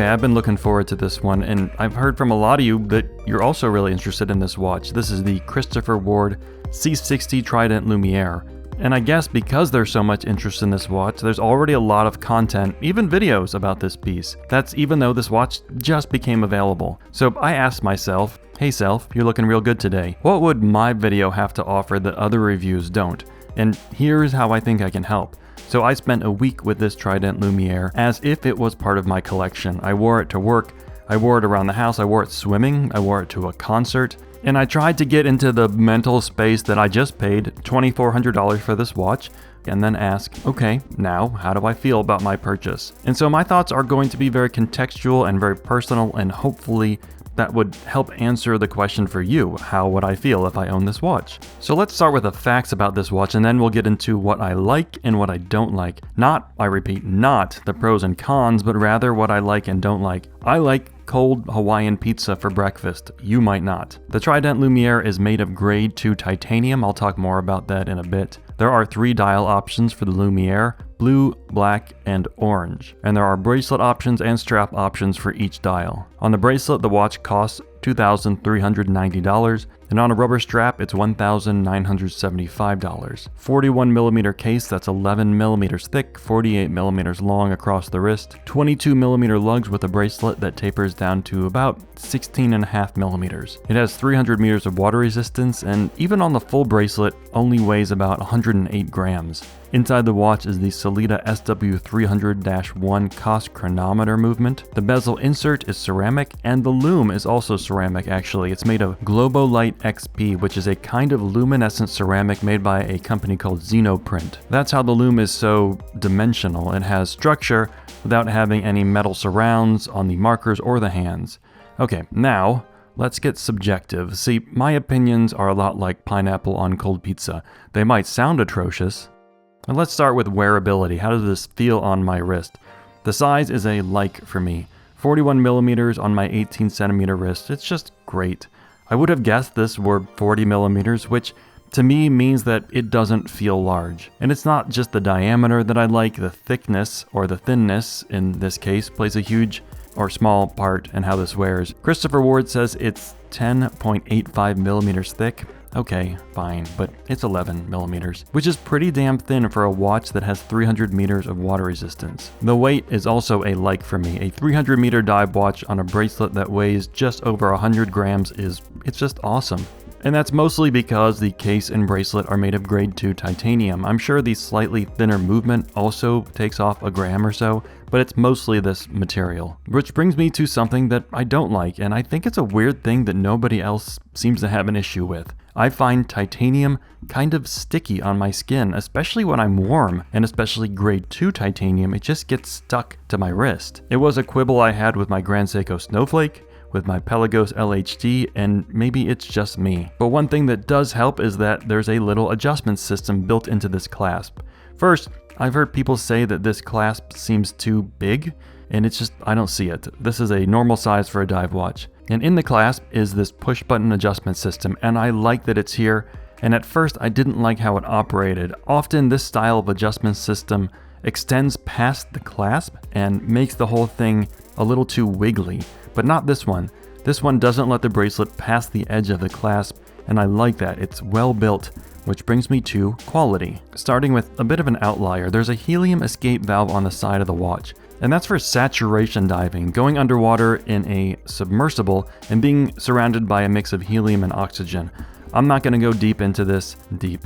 Okay, I've been looking forward to this one, and I've heard from a lot of you that you're also really interested in this watch. This is the Christopher Ward C60 Trident Lumiere. And I guess because there's so much interest in this watch, there's already a lot of content, even videos about this piece. That's even though this watch just became available. So I asked myself, hey self, you're looking real good today. What would my video have to offer that other reviews don't? And here's how I think I can help. So I spent a week with this Trident Lumiere as if it was part of my collection. I wore it to work, I wore it around the house, I wore it swimming, I wore it to a concert, and I tried to get into the mental space that I just paid $2,400 for this watch, and then ask, okay, now how do I feel about my purchase? And so my thoughts are going to be very contextual and very personal, and hopefully that would help answer the question for you. How would I feel if I owned this watch? So let's start with the facts about this watch, and then we'll get into what I like and what I don't like. Not, I repeat, not the pros and cons, but rather what I like and don't like. I like cold Hawaiian pizza for breakfast. You might not. The Trident Lumiere is made of grade 2 titanium. I'll talk more about that in a bit. There are 3 dial options for the Lumiere: blue, black, and orange. And there are bracelet options and strap options for each dial. On the bracelet, the watch costs $2,390, and on a rubber strap, it's $1,975. 41mm case that's 11mm thick, 48mm long across the wrist, 22mm lugs with a bracelet that tapers down to about 16.5mm. It has 300 meters of water resistance, and even on the full bracelet, only weighs about 108 grams. Inside the watch is the Sellita SW300-1 cost chronometer movement. The bezel insert is ceramic, and the lume is also ceramic actually. It's made of Globolite XP, which is a kind of luminescent ceramic made by a company called Xenoprint. That's how the lume is so dimensional. It has structure without having any metal surrounds on the markers or the hands. Okay, now let's get subjective. See, my opinions are a lot like pineapple on cold pizza. They might sound atrocious. And let's start with wearability. How does this feel on my wrist? The size is a like for me. 41mm on my 18cm wrist. It's just great. I would have guessed this were 40mm, which to me means that it doesn't feel large. And it's not just the diameter that I like, the thickness or the thinness in this case plays a huge or small part in how this wears. Christopher Ward says it's 10.85mm thick. Okay, fine, but it's 11mm, which is pretty damn thin for a watch that has 300 meters of water resistance. The weight is also a like for me. A 300 meter dive watch on a bracelet that weighs just over 100 grams it's just awesome. And that's mostly because the case and bracelet are made of grade 2 titanium. I'm sure the slightly thinner movement also takes off a gram or so, but it's mostly this material. Which brings me to something that I don't like, and I think it's a weird thing that nobody else seems to have an issue with. I find titanium kind of sticky on my skin, especially when I'm warm, and especially grade 2 titanium, it just gets stuck to my wrist. It was a quibble I had with my Grand Seiko Snowflake, with my Pelagos LHD, and maybe it's just me. But one thing that does help is that there's a little adjustment system built into this clasp. First, I've heard people say that this clasp seems too big, and it's just, I don't see it. This is a normal size for a dive watch. And in the clasp is this push button adjustment system, and I like that it's here, and at first I didn't like how it operated. Often this style of adjustment system extends past the clasp and makes the whole thing a little too wiggly, but not this one. This one doesn't let the bracelet pass the edge of the clasp, and I like that. It's well built, which brings me to quality. Starting with a bit of an outlier, there's a helium escape valve on the side of the watch. And that's for saturation diving, going underwater in a submersible and being surrounded by a mix of helium and oxygen. I'm not going to go deep into this. Deep.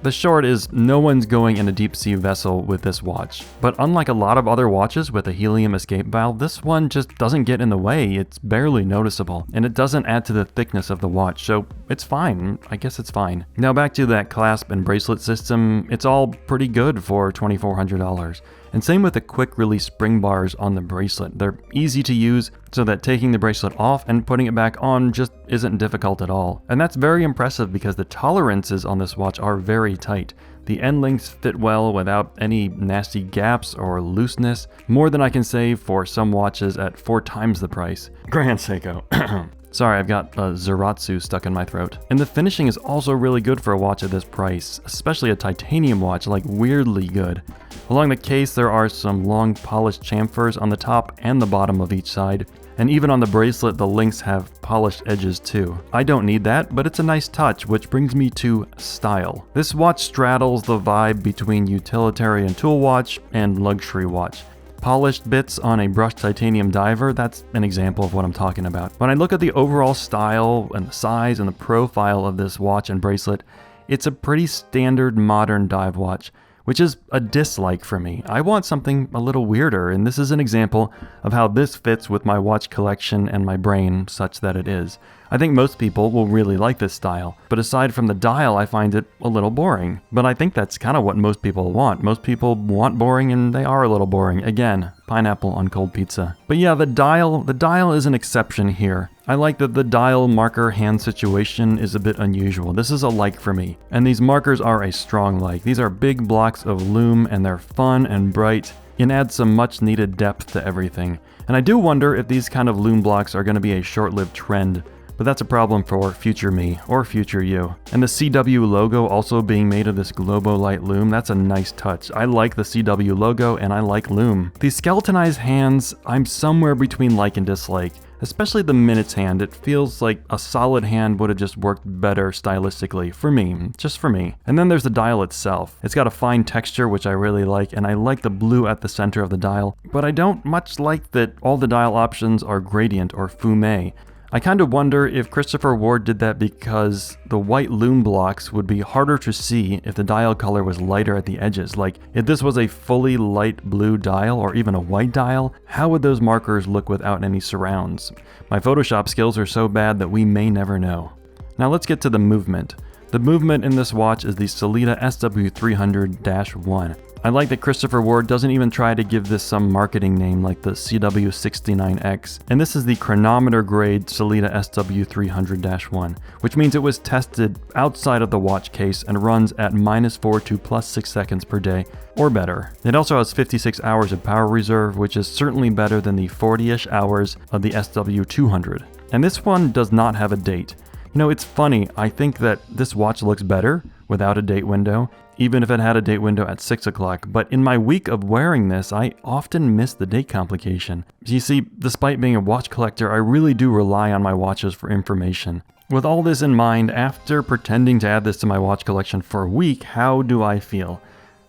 The short is no one's going in a deep sea vessel with this watch. But unlike a lot of other watches with a helium escape valve, this one just doesn't get in the way. It's barely noticeable, and it doesn't add to the thickness of the watch, so it's fine. I guess it's fine. Now back to that clasp and bracelet system, it's all pretty good for $2,400. And same with the quick release spring bars on the bracelet. They're easy to use so that taking the bracelet off and putting it back on just isn't difficult at all. And that's very impressive because the tolerances on this watch are very tight. The end lengths fit well without any nasty gaps or looseness, more than I can say for some watches at 4 times the price. Grand Seiko. Sorry, I've got Zeratsu stuck in my throat. And the finishing is also really good for a watch at this price, especially a titanium watch, like weirdly good. Along the case, there are some long polished chamfers on the top and the bottom of each side. And even on the bracelet, the links have polished edges too. I don't need that, but it's a nice touch, which brings me to style. This watch straddles the vibe between utilitarian tool watch and luxury watch. Polished bits on a brushed titanium diver, that's an example of what I'm talking about. When I look at the overall style and the size and the profile of this watch and bracelet, it's a pretty standard modern dive watch, which is a dislike for me. I want something a little weirder, and this is an example of how this fits with my watch collection and my brain such that it is. I think most people will really like this style, but aside from the dial, I find it a little boring. But I think that's kind of what most people want. Most people want boring, and they are a little boring. Again, pineapple on cold pizza. But yeah, the dial is an exception here. I like that the dial marker hand situation is a bit unusual. This is a like for me. And these markers are a strong like. These are big blocks of lume, and they're fun and bright, and add some much needed depth to everything. And I do wonder if these kind of lume blocks are going to be a short-lived trend. But that's a problem for future me, or future you. And the CW logo also being made of this Globolite lume, that's a nice touch. I like the CW logo, and I like lume. These skeletonized hands, I'm somewhere between like and dislike. Especially the minutes hand, it feels like a solid hand would have just worked better stylistically, for me, just for me. And then there's the dial itself. It's got a fine texture, which I really like, and I like the blue at the center of the dial, but I don't much like that all the dial options are gradient or fume. I kind of wonder if Christopher Ward did that because the white lume blocks would be harder to see if the dial color was lighter at the edges. Like, if this was a fully light blue dial or even a white dial, how would those markers look without any surrounds? My Photoshop skills are so bad that we may never know. Now let's get to the movement. The movement in this watch is the Sellita SW300-1. I like that Christopher Ward doesn't even try to give this some marketing name like the CW69X, and this is the chronometer grade Sellita SW300-1, which means it was tested outside of the watch case and runs at -4 to +6 seconds per day, or better. It also has 56 hours of power reserve, which is certainly better than the 40-ish hours of the SW200. And this one does not have a date. You know, it's funny, I think that this watch looks better without a date window, even if it had a date window at 6 o'clock, but in my week of wearing this, I often miss the date complication. You see, despite being a watch collector, I really do rely on my watches for information. With all this in mind, after pretending to add this to my watch collection for a week, how do I feel?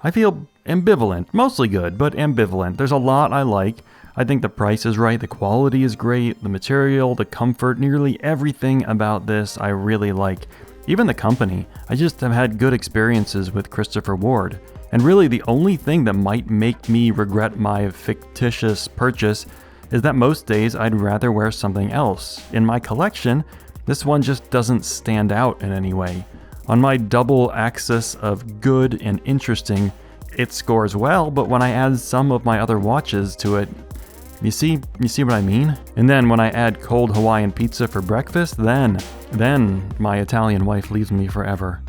I feel ambivalent, mostly good, but ambivalent. There's a lot I like. I think the price is right, the quality is great, the material, the comfort, nearly everything about this I really like. Even the company. I just have had good experiences with Christopher Ward. And really the only thing that might make me regret my fictitious purchase is that most days I'd rather wear something else. In my collection, this one just doesn't stand out in any way. On my double axis of good and interesting, it scores well, but when I add some of my other watches to it, you see what I mean? And then when I add cold Hawaiian pizza for breakfast, then my Italian wife leaves me forever.